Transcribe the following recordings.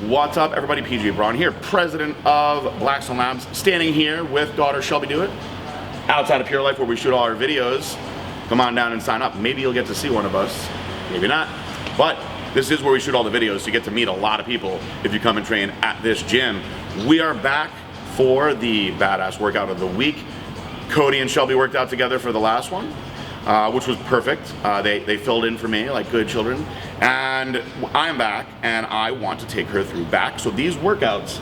What's up, everybody? PJ Braun here, president of Blackstone Labs, standing here with daughter Shelby Do It, outside of Pure Life where we shoot all our videos. Come on down and sign up. Maybe you'll get to see one of us, maybe not. But this is where we shoot all the videos, so you get to meet a lot of people if you come and train at this gym. We are back for the badass workout of the week. Cody and Shelby worked out together for the last one, which was perfect. They filled in for me like good children. And I'm back, and I want to take her through back. So these workouts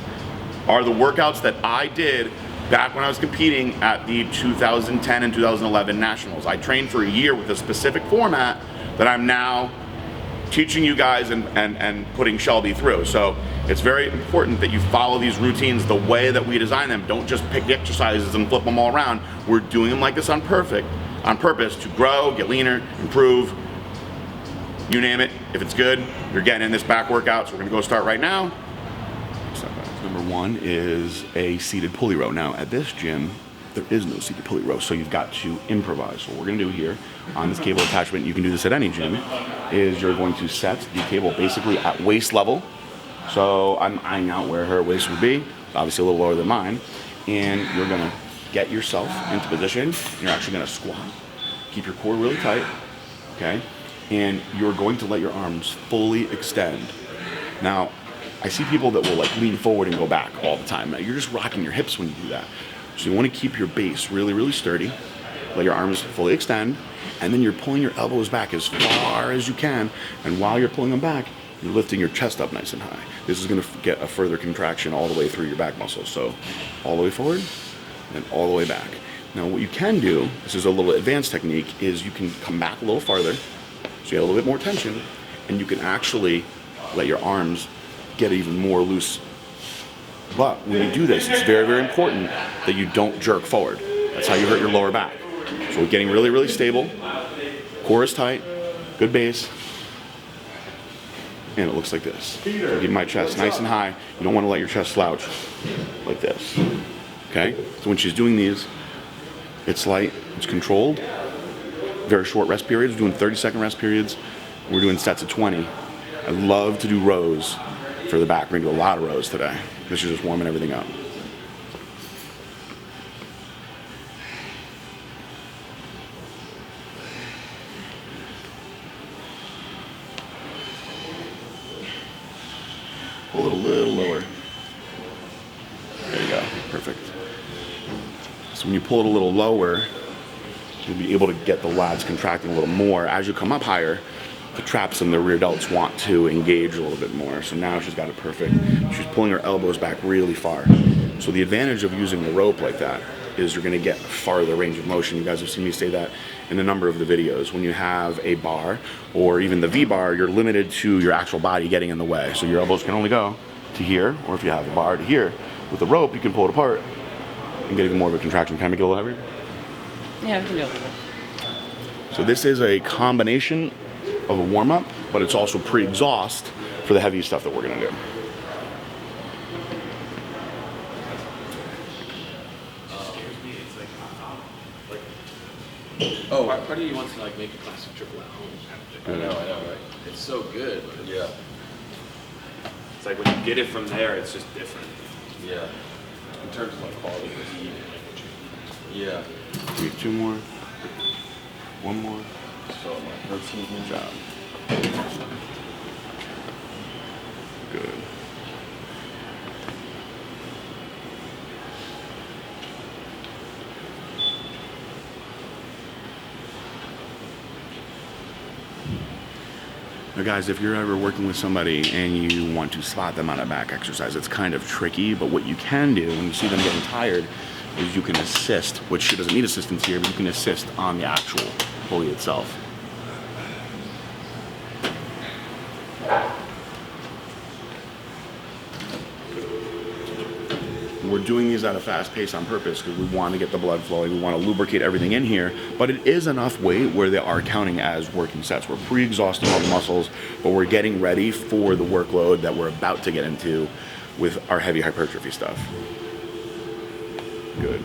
are the workouts that I did back when I was competing at the 2010 and 2011 Nationals. I trained for a year with a specific format that I'm now teaching you guys and putting Shelby through. So it's very important that you follow these routines the way that we design them. Don't just pick the exercises and flip them all around. We're doing them like this on purpose to grow, get leaner, improve, you name it. If it's good, you're getting in this back workout. So we're gonna go start right now. Number one is a seated pulley row. Now at this gym, there is no seated pulley row, so you've got to improvise. So what we're gonna do here on this cable attachment, you can do this at any gym, is you're going to set the cable basically at waist level. So I'm eyeing out where her waist would be, obviously a little lower than mine, and you're gonna get yourself into position. You're actually gonna squat, keep your core really tight, okay? And you're going to let your arms fully extend. Now, I see people that will like lean forward and go back all the time. Now, you're just rocking your hips when you do that. So you want to keep your base really, really sturdy, let your arms fully extend, and then you're pulling your elbows back as far as you can, and while you're pulling them back, you're lifting your chest up nice and high. This is gonna get a further contraction all the way through your back muscles. So all the way forward, and all the way back. Now what you can do, this is a little advanced technique, is you can come back a little farther, so you have a little bit more tension, and you can actually let your arms get even more loose. But when you do this, it's very, very important that you don't jerk forward. That's how you hurt your lower back. So we're getting really, really stable. Core is tight, good base. And it looks like this. Keep my chest nice and high. You don't want to let your chest slouch like this. Okay? So when she's doing these, it's light, it's controlled. Very short rest periods. We're doing 30-second rest periods. We're doing sets of 20. I love to do rows for the back. We're gonna do a lot of rows today. This is just warming everything up. Pull it a little lower. There you go, perfect. So when you pull it a little lower, you'll be able to get the lats contracting a little more. As you come up higher, the traps and the rear delts want to engage a little bit more. So now she's got it perfect. She's pulling her elbows back really far. So the advantage of using the rope like that is you're gonna get farther range of motion. You guys have seen me say that in a number of the videos. When you have a bar or even the V-bar, you're limited to your actual body getting in the way. So your elbows can only go to here, or if you have a bar to here. With the rope, you can pull it apart and get even more of a contraction. Can I make it a little heavier? Yeah, we can do it. So this is a combination of a warm-up, but it's also pre-exhaust for the heavy stuff that we're gonna do. Oh, part of you wants to like make a classic triple at home. I know, right? It's so good. But yeah. It's like when you get it from there, it's just different. Yeah. In terms of like quality of heat. Yeah. Do two more. One more. So my protein. Good job. Good. Now guys, if you're ever working with somebody and you want to spot them on a back exercise, it's kind of tricky, but what you can do when you see them getting tired is you can assist, which she doesn't need assistance here, but you can assist on the actual pulley itself. We're doing these at a fast pace on purpose because we want to get the blood flowing, we want to lubricate everything in here, but it is enough weight where they are counting as working sets. We're pre-exhausting all the muscles, but we're getting ready for the workload that we're about to get into with our heavy hypertrophy stuff. Good.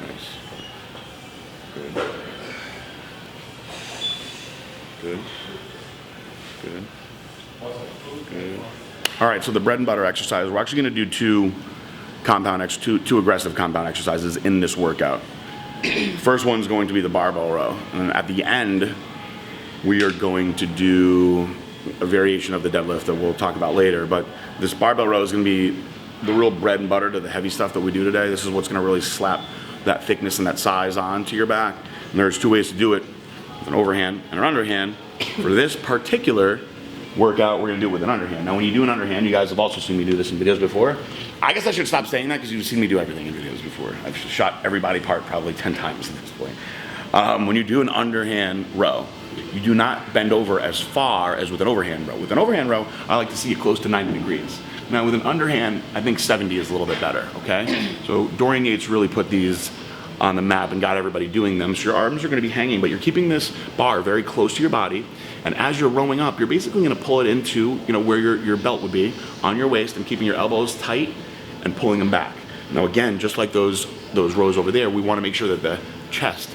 Nice. Good. Good. Good. Good. All right, so the bread and butter exercise, we're actually gonna do two aggressive compound exercises in this workout. First one's going to be the barbell row. And at the end, we are going to do a variation of the deadlift that we'll talk about later. But this barbell row is gonna be the real bread and butter to the heavy stuff that we do today. This is what's gonna really slap that thickness and that size onto your back. And there's two ways to do it, with an overhand and an underhand. For this particular workout, we're gonna do it with an underhand. Now when you do an underhand, you guys have also seen me do this in videos before. I guess I should stop saying that because you've seen me do everything in videos before. I've shot every body part probably 10 times at this point. When you do an underhand row, you do not bend over as far as with an overhand row. With an overhand row, I like to see it close to 90 degrees. Now with an underhand, I think 70 is a little bit better, okay? So Dorian Yates really put these on the map and got everybody doing them. So your arms are gonna be hanging, but you're keeping this bar very close to your body. And as you're rowing up, you're basically gonna pull it into, where your belt would be on your waist and keeping your elbows tight and pulling them back. Now again, just like those rows over there, we wanna make sure that the chest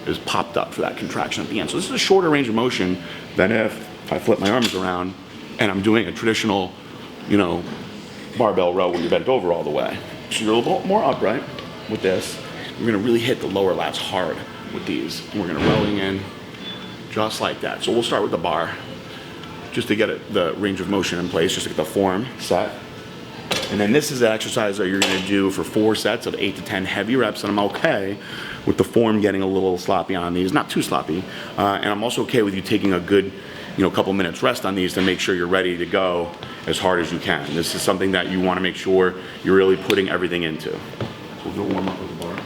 is popped up for that contraction at the end. So this is a shorter range of motion than if I flip my arms around and I'm doing a traditional, barbell row where you're bent over all the way. So you're a little bit more upright with this. We're gonna really hit the lower lats hard with these. And we're gonna rowing in just like that. So we'll start with the bar just to get the range of motion in place, just to get the form set. And then this is an exercise that you're gonna do for 4 sets of 8 to 10 heavy reps, and I'm okay with the form getting a little sloppy on these, not too sloppy. And I'm also okay with you taking a good, couple minutes rest on these to make sure you're ready to go as hard as you can. This is something that you wanna make sure you're really putting everything into. So we'll go warm up with the bar.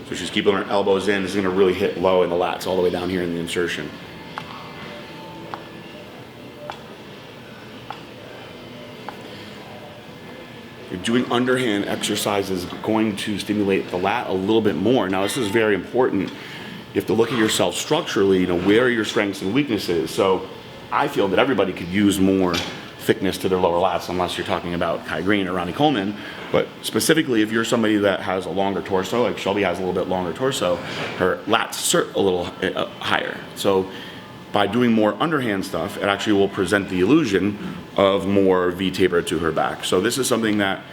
So she's keeping her elbows in. This is gonna really hit low in the lats all the way down here in the insertion. You're doing underhand exercises going to stimulate the lat a little bit more. Now this is very important. You have to look at yourself structurally, where are your strengths and weaknesses. So I feel that everybody could use more thickness to their lower lats, unless you're talking about Kai Green or Ronnie Coleman. But specifically, if you're somebody that has a longer torso, like Shelby has a little bit longer torso, her lats are a little higher. So by doing more underhand stuff, it actually will present the illusion of more V-taper to her back. So this is something that,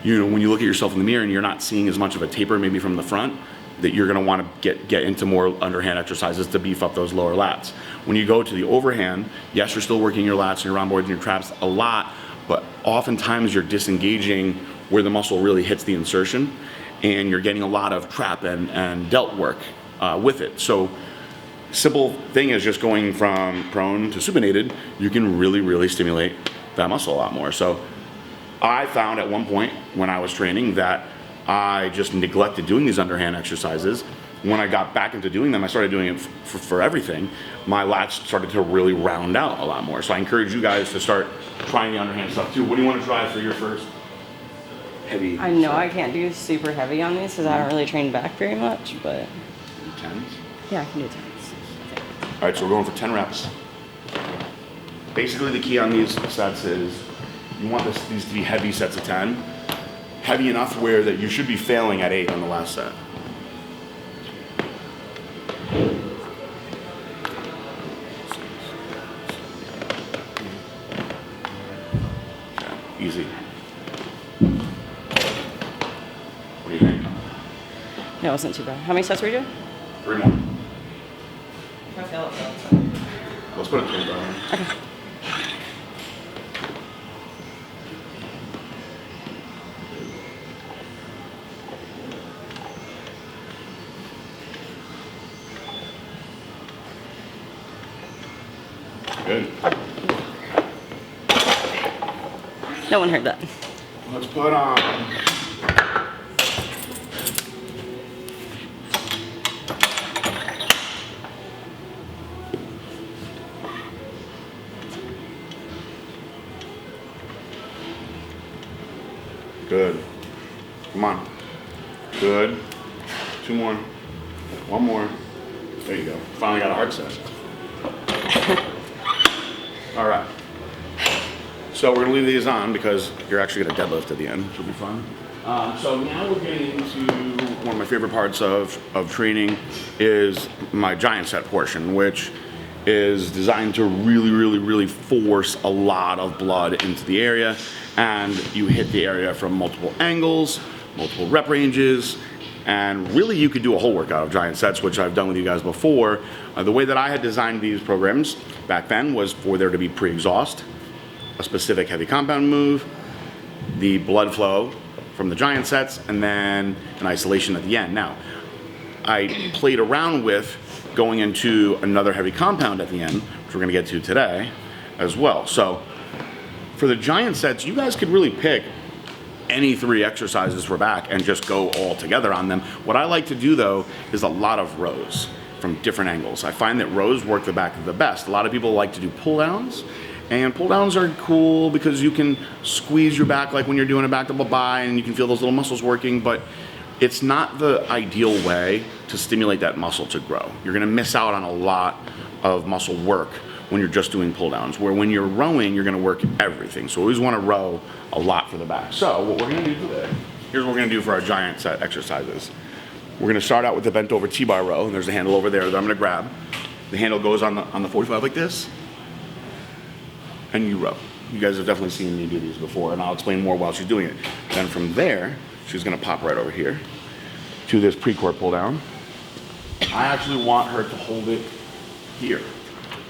when you look at yourself in the mirror and you're not seeing as much of a taper maybe from the front, that you're gonna wanna get into more underhand exercises to beef up those lower lats. When you go to the overhand, yes, you're still working your lats and your round boards and your traps a lot, but oftentimes you're disengaging where the muscle really hits the insertion, and you're getting a lot of trap and delt work with it. So simple thing is just going from prone to supinated, you can really stimulate that muscle a lot more. So I found at one point when I was training that I just neglected doing these underhand exercises. When I got back into doing them, I started doing it for everything. My lats started to really round out a lot more. So I encourage you guys to start trying the underhand stuff too. What do you want to try for your first heavy? I know I can't do super heavy on these because I don't really train back very much, but 10s? yeah, I can do 10s. All right, so we're going for 10 reps. Basically the key on these sets is you want these to be heavy sets of 10. Heavy enough where that you should be failing at 8 on the last set. Okay, easy. What do you think? No, it wasn't too bad. How many sets were you doing? 3 more. If I fail, I fail. Let's put it 3 down. Okay. Good. No one heard that. Let's put on. Good. Come on. Good. 2 more. 1 more. There you go. Finally got a hard set. All right. So we're gonna leave these on because you're actually gonna deadlift at the end, which will be fun. So now we're getting into one of my favorite parts of training is my giant set portion, which is designed to really force a lot of blood into the area, and you hit the area from multiple angles, multiple rep ranges, and really you could do a whole workout of giant sets, which I've done with you guys before. The way that I had designed these programs back then was for there to be pre-exhaust, a specific heavy compound move, the blood flow from the giant sets, and then an isolation at the end. Now, I played around with going into another heavy compound at the end, which we're gonna get to today as well. So for the giant sets, you guys could really pick any 3 exercises for back and just go all together on them. What I like to do though is a lot of rows from different angles. I find that rows work the back the best. A lot of people like to do pull downs, and pull downs are cool because you can squeeze your back like when you're doing a back double bi and you can feel those little muscles working, but it's not the ideal way to stimulate that muscle to grow. You're gonna miss out on a lot of muscle work when you're just doing pull downs, where when you're rowing, you're gonna work everything. So always wanna row a lot for the back. So what we're gonna do today, here's what we're gonna do for our giant set exercises. We're gonna start out with the bent over T-bar row, and there's a handle over there that I'm gonna grab. The handle goes on the 45 like this, and you row. You guys have definitely seen me do these before, and I'll explain more while she's doing it. Then from there, she's gonna pop right over here to this PRECOR pull down. I actually want her to hold it here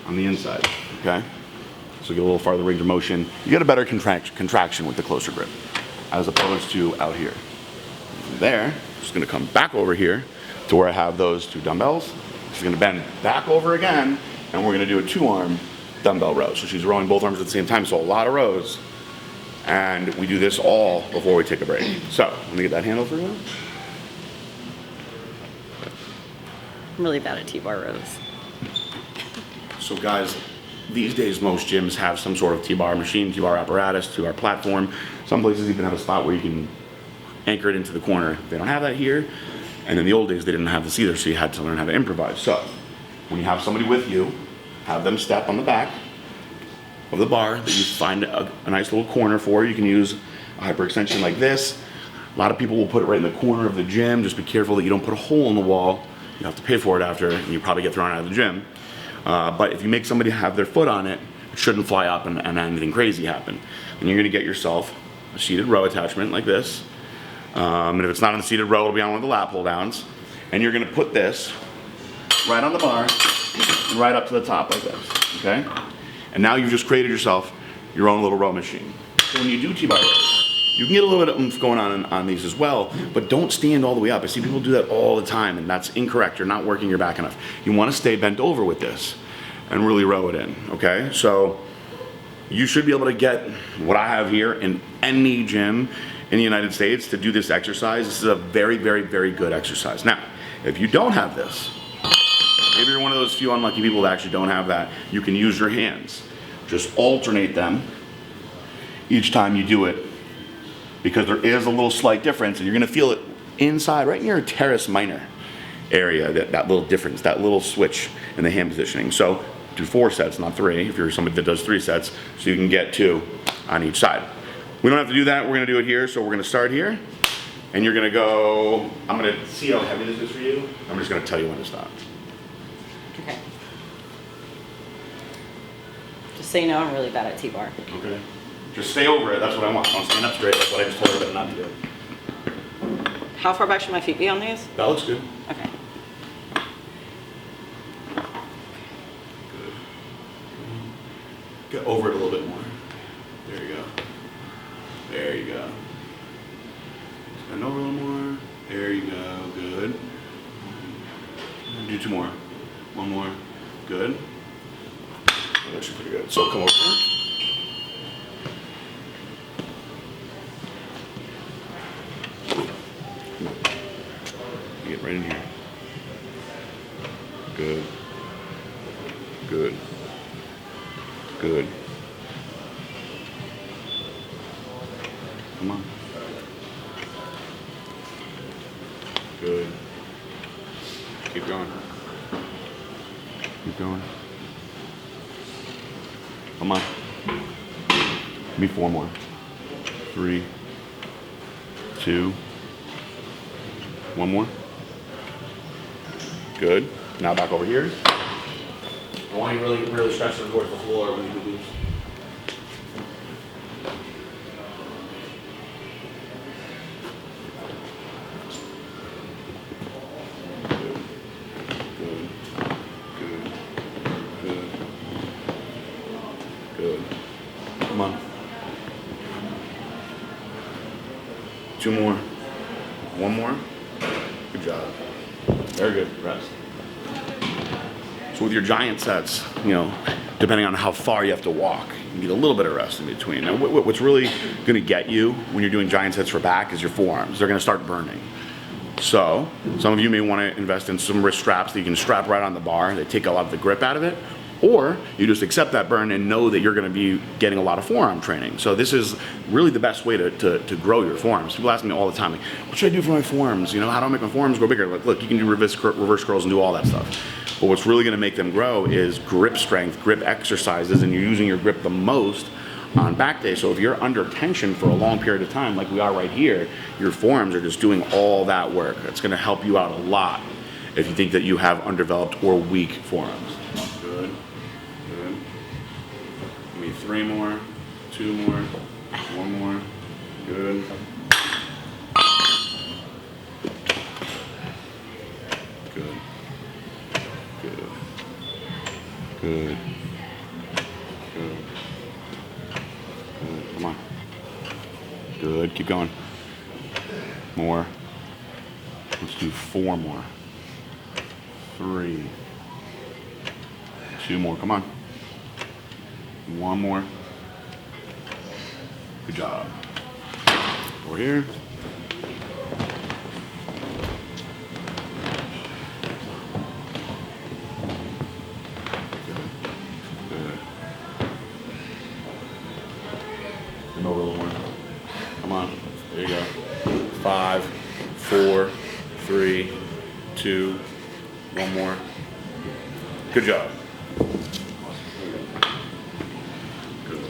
on the inside, okay? So get a little farther range of motion. You get a better contraction with the closer grip, as opposed to out here. From there, just gonna come back over here to where I have those 2 dumbbells. She's gonna bend back over again, and we're gonna do a 2-arm dumbbell row. So she's rowing both arms at the same time, so a lot of rows. And we do this all before we take a break. So, let me get that handle for you. I'm really bad at T-bar rows. So guys, these days most gyms have some sort of T-bar machine, T-bar apparatus, T-bar platform. Some places even have a spot where you can anchor it into the corner. They don't have that here. And in the old days, they didn't have this either, so you had to learn how to improvise. So, when you have somebody with you, have them step on the back of the bar that you find a nice little corner for. You can use a hyperextension like this. A lot of people will put it right in the corner of the gym. Just be careful that you don't put a hole in the wall. You have to pay for it after, and you probably get thrown out of the gym. But if you make somebody have their foot on it, it shouldn't fly up and anything crazy happen. And you're gonna get yourself a seated row attachment like this. And if it's not on the seated row, it'll be on one of the lap pull downs. And you're gonna put this right on the bar, and right up to the top like this, okay? And now you've just created yourself your own little row machine. So when you do T-bar rows, you can get a little bit of oomph going on these as well, but don't stand all the way up. I see people do that all the time, and that's incorrect. You're not working your back enough. You wanna stay bent over with this and really row it in, okay? So you should be able to get what I have here in any gym in the United States to do this exercise. This is a very good exercise. Now, if you don't have this, maybe you're one of those few unlucky people that actually don't have that, you can use your hands. Just alternate them each time you do it, because there is a little slight difference, and you're gonna feel it inside, right in your teres minor area, that little difference, that little switch in the hand positioning. So do 4 sets, not 3, if you're somebody that does 3 sets, so you can get 2 on each side. We don't have to do that, we're gonna do it here, so we're gonna start here, and you're gonna go, I'm gonna see how heavy this is for you, I'm just gonna tell you when to stop. Okay. Just so you know, I'm really bad at T-bar. Okay. Just stay over it, that's what I want. Don't stand up straight, that's what I just told her not to do. How far back should my feet be on these? That looks good. Okay. Good. Get over it a little bit more. There you go. There you go. Bend over a little more. There you go, good. Do 2 more. 1 more, good. That's actually pretty good. So come over. Get right in here. Good. Good. Good. Come on. Good. Keep going. Keep going. Come on. Give me 4 more. 3, 2, 1 more. Good. Now back over here. I want you really stretching towards the floor when you do these. Good. Come on. 2 more. 1 more. Good job. Very good. Rest. So with your giant sets, you know, depending on how far you have to walk, you need a little bit of rest in between. Now, what's really going to get you when you're doing giant sets for back is your forearms. They're going to start burning. So some of you may want to invest in some wrist straps that you can strap right on the bar. They take a lot of the grip out of it. Or you just accept that burn and know that you're going to be getting a lot of forearm training. So this is really the best way to grow your forearms. People ask me all the time, like, what should I do for my forearms? You know, how do I make my forearms grow bigger? Like, look, you can do reverse curls and do all that stuff. But what's really going to make them grow is grip strength, grip exercises, and you're using your grip the most on back day. So if you're under tension for a long period of time, like we are right here, your forearms are just doing all that work. It's going to help you out a lot if you think that you have undeveloped or weak forearms. Good. Good. Give me 3 more, 2 more, 1 more. Good. Good. Good. Good. Good. Good. Come on. Good. Keep going. More. Let's do 4 more. 3. 2 more. Come on. 1 more. Good job. Over here. Come over a little more. Come on. There you go. 5, 4, 3, 2, 1 more. Good job. Good.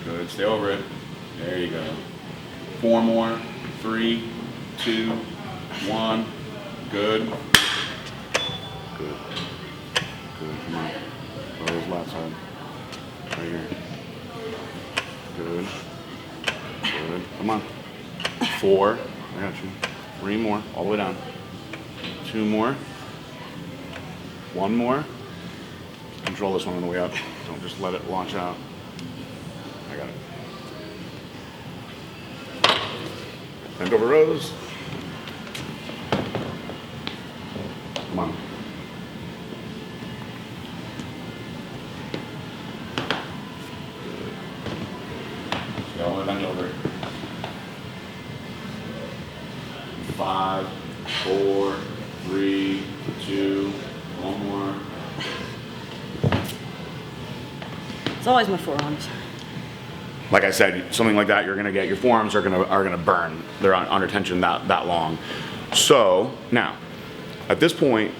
Good. Stay over it. There you go. 4 more. 3, 2, 1. Good. Good. Good. Come on. Those lats on. Right here. Good. Good. Come on. 4. I got you. 3 more. All the way down. 2 more. 1 more. Control this one on the way up. Don't just let it launch out. I got it. Bend over rows. Come on. Good. All the way bend over. 5, 4, 3, 2, 1 more. It's always my forearms. Like I said, something like that, you're gonna get, your forearms are gonna burn. They're under tension that long. So now, at this point,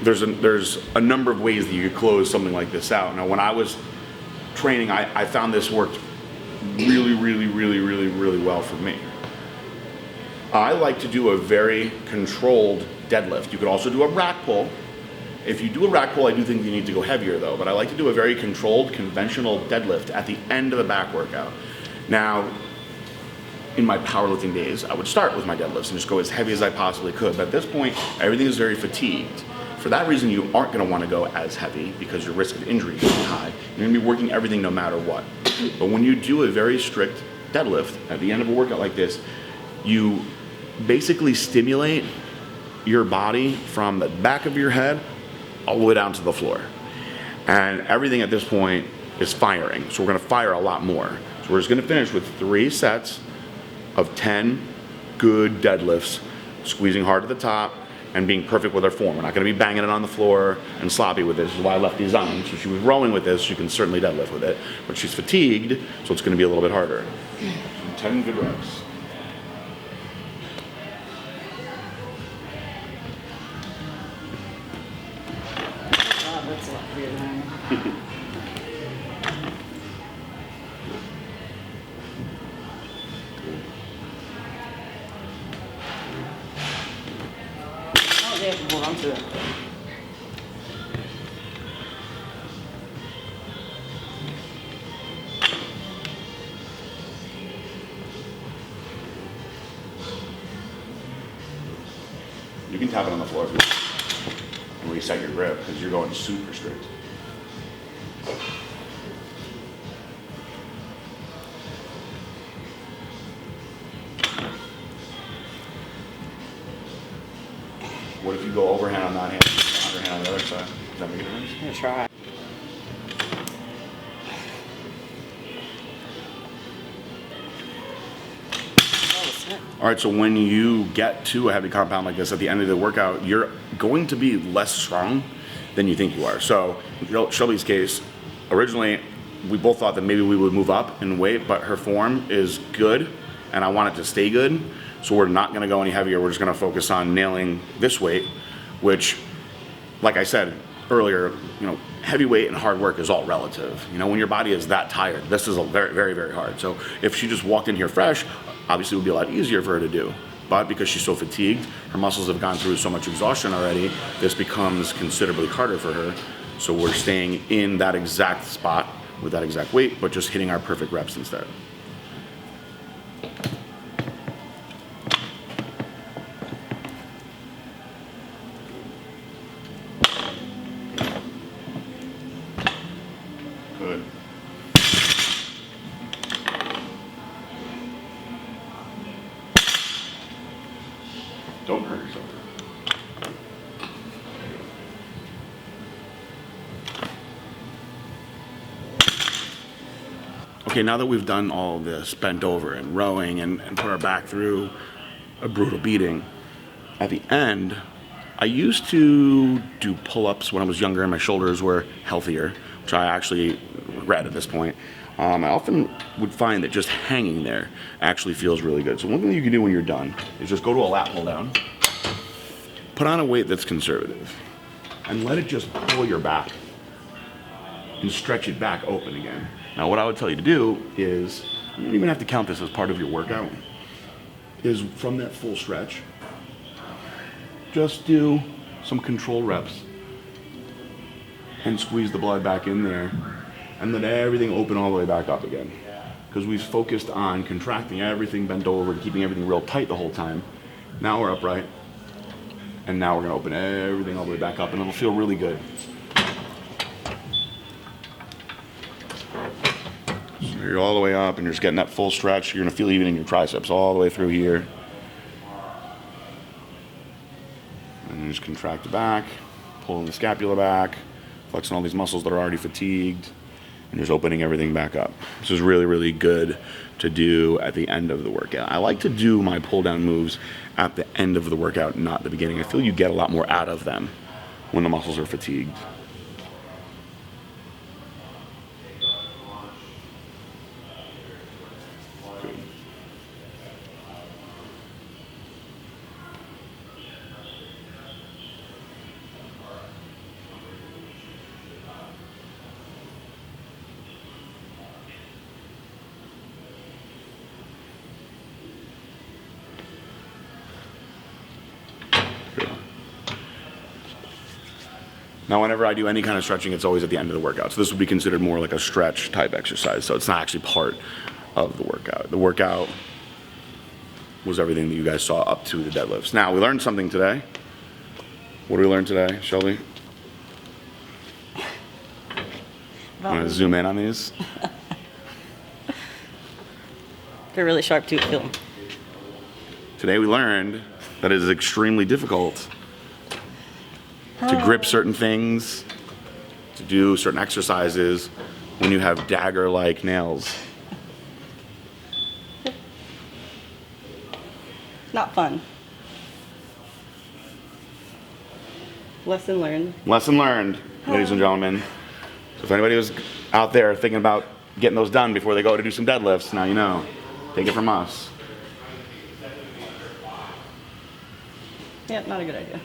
there's a number of ways that you could close something like this out. Now, when I was training, I found this worked really well for me. I like to do a very controlled deadlift. You could also do a rack pull. If you do a rack pull, I do think you need to go heavier though, but I like to do a very controlled, conventional deadlift at the end of the back workout. Now, in my powerlifting days, I would start with my deadlifts and just go as heavy as I possibly could. But at this point, everything is very fatigued. For that reason, you aren't gonna wanna go as heavy because your risk of injury is high. You're gonna be working everything no matter what. But when you do a very strict deadlift at the end of a workout like this, you basically stimulate your body from the back of your head all the way down to the floor. And everything at this point is firing. So we're gonna fire a lot more. So we're just gonna finish with 3 sets of 10 good deadlifts, squeezing hard at the top and being perfect with our form. We're not gonna be banging it on the floor and sloppy with this. This is why I left these on. So she was rowing with this, she can certainly deadlift with it, but she's fatigued, so it's gonna be a little bit harder. So 10 good reps. a lot heavier than I am. Oh, they have to hold on to it. You can tap it on the floor if you want. And reset your grip because you're going super strict. What if you go overhand on that hand, underhand on the other side? Does that make a difference? I'm gonna try. All right, so when you get to a heavy compound like this at the end of the workout, you're going to be less strong than you think you are. So Shelby's case, originally we both thought that maybe we would move up in weight, but her form is good and I want it to stay good. So we're not gonna go any heavier. We're just gonna focus on nailing this weight, which, like I said earlier, you know, heavy weight and hard work is all relative. You know, when your body is that tired, this is a very, very, very hard. So if she just walked in here fresh, obviously it would be a lot easier for her to do. But because she's so fatigued, her muscles have gone through so much exhaustion already, this becomes considerably harder for her. So we're staying in that exact spot with that exact weight, but just hitting our perfect reps instead. Good. Don't hurt yourself. Okay, now that we've done all this, bent over and rowing and put our back through a brutal beating, at the end, I used to do pull-ups when I was younger and my shoulders were healthier, which I actually regret at this point. I often would find that just hanging there actually feels really good. So one thing you can do when you're done is just go to a lat pull down, put on a weight that's conservative, and let it just pull your back and stretch it back open again. Now what I would tell you to do is, you don't even have to count this as part of your workout, is from that full stretch, just do some control reps and squeeze the blood back in there and let everything open all the way back up again. Because we've focused on contracting everything, bent over, keeping everything real tight the whole time. Now we're upright, and now we're gonna open everything all the way back up, and it'll feel really good. So you're all the way up, and you're just getting that full stretch. You're gonna feel even in your triceps all the way through here. And you just contract the back, pulling the scapula back, flexing all these muscles that are already fatigued, and just opening everything back up. This is really, really good to do at the end of the workout. I like to do my pull down moves at the end of the workout, not the beginning. I feel you get a lot more out of them when the muscles are fatigued. Good. Now, whenever I do any kind of stretching, it's always at the end of the workout. So this would be considered more like a stretch type exercise. So it's not actually part of the workout. The workout was everything that you guys saw up to the deadlifts. Now, we learned something today. What did we learn today, Shelby? Want to zoom in on these? They're really sharp too, feel them. Today we learned that it is extremely difficult to grip certain things, to do certain exercises when you have dagger-like nails. Not fun. Lesson learned. Lesson learned, ladies and gentlemen. So if anybody was out there thinking about getting those done before they go to do some deadlifts, now you know. Take it from us. Yeah, not a good idea.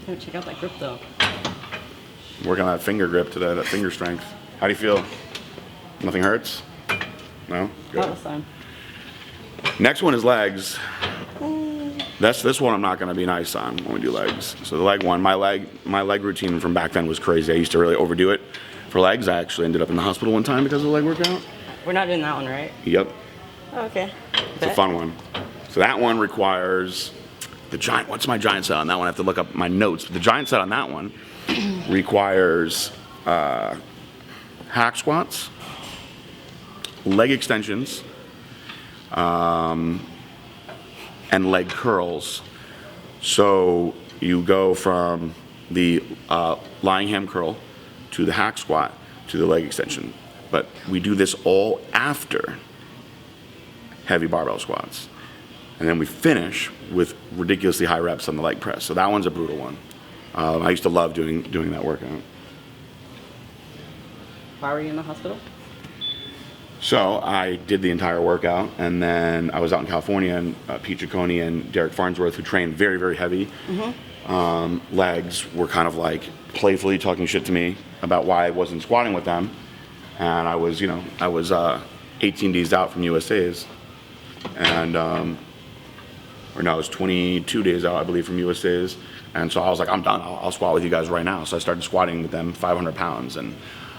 Oh, check out that grip though. Working on that finger grip to that finger strength. How do you feel? Nothing hurts? No? Good. Not this time. Next one is legs. This one I'm not going to be nice on when we do legs. So the leg one, my leg routine from back then was crazy. I used to really overdo it for legs. I actually ended up in the hospital one time because of the leg workout. We're not doing that one, right? Yep. Oh, okay. It's a fun one. So that one requires the giant. What's my giant set on that one? I have to look up my notes. But the giant set on that one requires hack squats, leg extensions, and leg curls. So you go from the lying ham curl to the hack squat to the leg extension. But we do this all after heavy barbell squats. And then we finish with ridiculously high reps on the leg press. So that one's a brutal one. I used to love doing that workout. Why were you in the hospital? So I did the entire workout, and then I was out in California, and Pete Ciccone and Derek Farnsworth, who trained very, very heavy legs, were kind of like playfully talking shit to me about why I wasn't squatting with them. And I was, 18 days out from USA's, and or no, I was 22 days out, I believe, from USA's. And so I was like, I'm done. I'll squat with you guys right now. So I started squatting with them, 500 pounds, and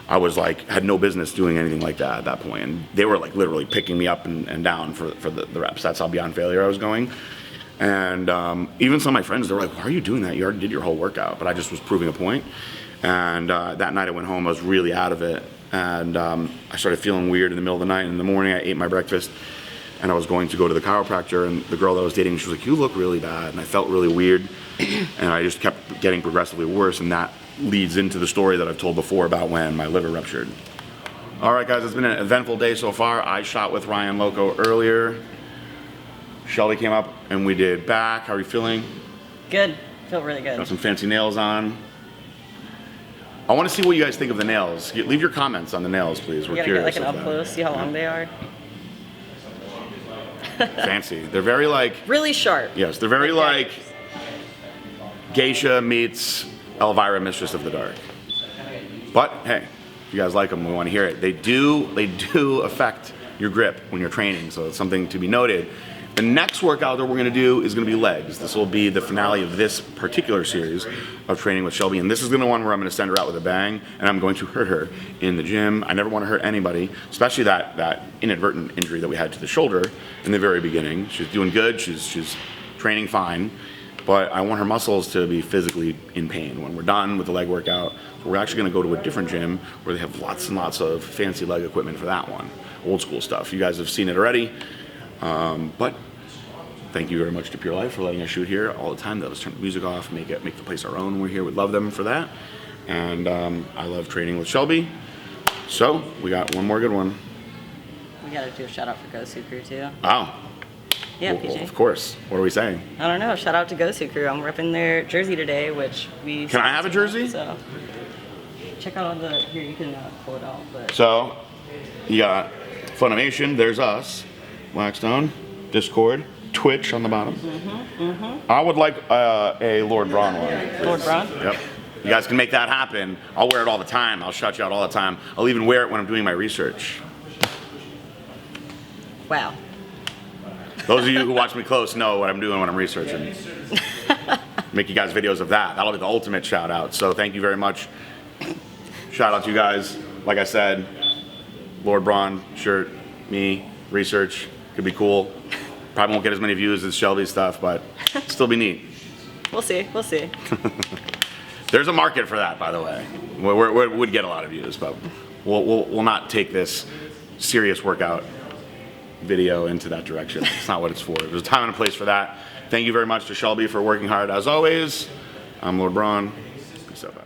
I was like, had no business doing anything like that at that point. And they were like literally picking me up and down for the reps. That's how beyond failure I was going. And even some of my friends, they were like, why are you doing that? You already did your whole workout. But I just was proving a point. And that night I went home, I was really out of it. And I started feeling weird in the middle of the night. In the morning, I ate my breakfast, and I was going to go to the chiropractor, and the girl that I was dating, she was like, you look really bad. And I felt really weird. And I just kept getting progressively worse, and that leads into the story that I've told before about when my liver ruptured. All right, guys, it's been an eventful day so far. I shot with Ryan Loco earlier. Shelby came up, and we did back. How are you feeling? Good. Feel really good. Got some fancy nails on. I want to see what you guys think of the nails. Leave your comments on the nails, please. We're You gotta curious. get like an up close, see how long they are. Fancy. They're very like. Really sharp. Yes, they're very like Geisha meets Elvira, Mistress of the Dark. But hey, if you guys like them, we want to hear it. They do affect your grip when you're training, so it's something to be noted. The next workout that we're going to do is going to be legs. This will be the finale of this particular series of training with Shelby, and this is going to be one where I'm going to send her out with a bang, and I'm going to hurt her in the gym. I never want to hurt anybody, especially that inadvertent injury that we had to the shoulder in the very beginning. She's doing good. She's training fine, but I want her muscles to be physically in pain when we're done with the leg workout. So we're actually going to go to a different gym where they have lots and lots of fancy leg equipment for that one. Old school stuff. You guys have seen it already. But thank you very much to Pure Life for letting us shoot here all the time. Let us turn the music off, make the place our own when we're here. We love them for that. And I love training with Shelby. So we got one more good one. We gotta do a shout out for Gosu Crew too. Oh. Yeah, Well, PJ. of course. What are we saying? I don't know. Shout out to Gosu Crew. I'm repping their jersey today, which we. Can I have a jersey? So check out on the here. You can pull it out. But So you got Funimation. There's us, Blackstone, Discord, Twitch on the bottom. I would like a Lord Braun one. Please. Lord Braun? Yep. You guys can make that happen. I'll wear it all the time. I'll shout you out all the time. I'll even wear it when I'm doing my research. Wow. Those of you who watch me close know what I'm doing when I'm researching. Make you guys videos of that. That'll be the ultimate shout out. So thank you very much. Shout out to you guys. Like I said, Lord Braun shirt, me, research, could be cool. Probably won't get as many views as Shelby's stuff, but still be neat. We'll see. We'll see. There's a market for that, by the way. We would get a lot of views, but we'll not take this serious workout video into that direction. It's not what it's for. There's a time and a place for that. Thank you very much to Shelby for working hard as always. I'm Lord Braun. Peace out.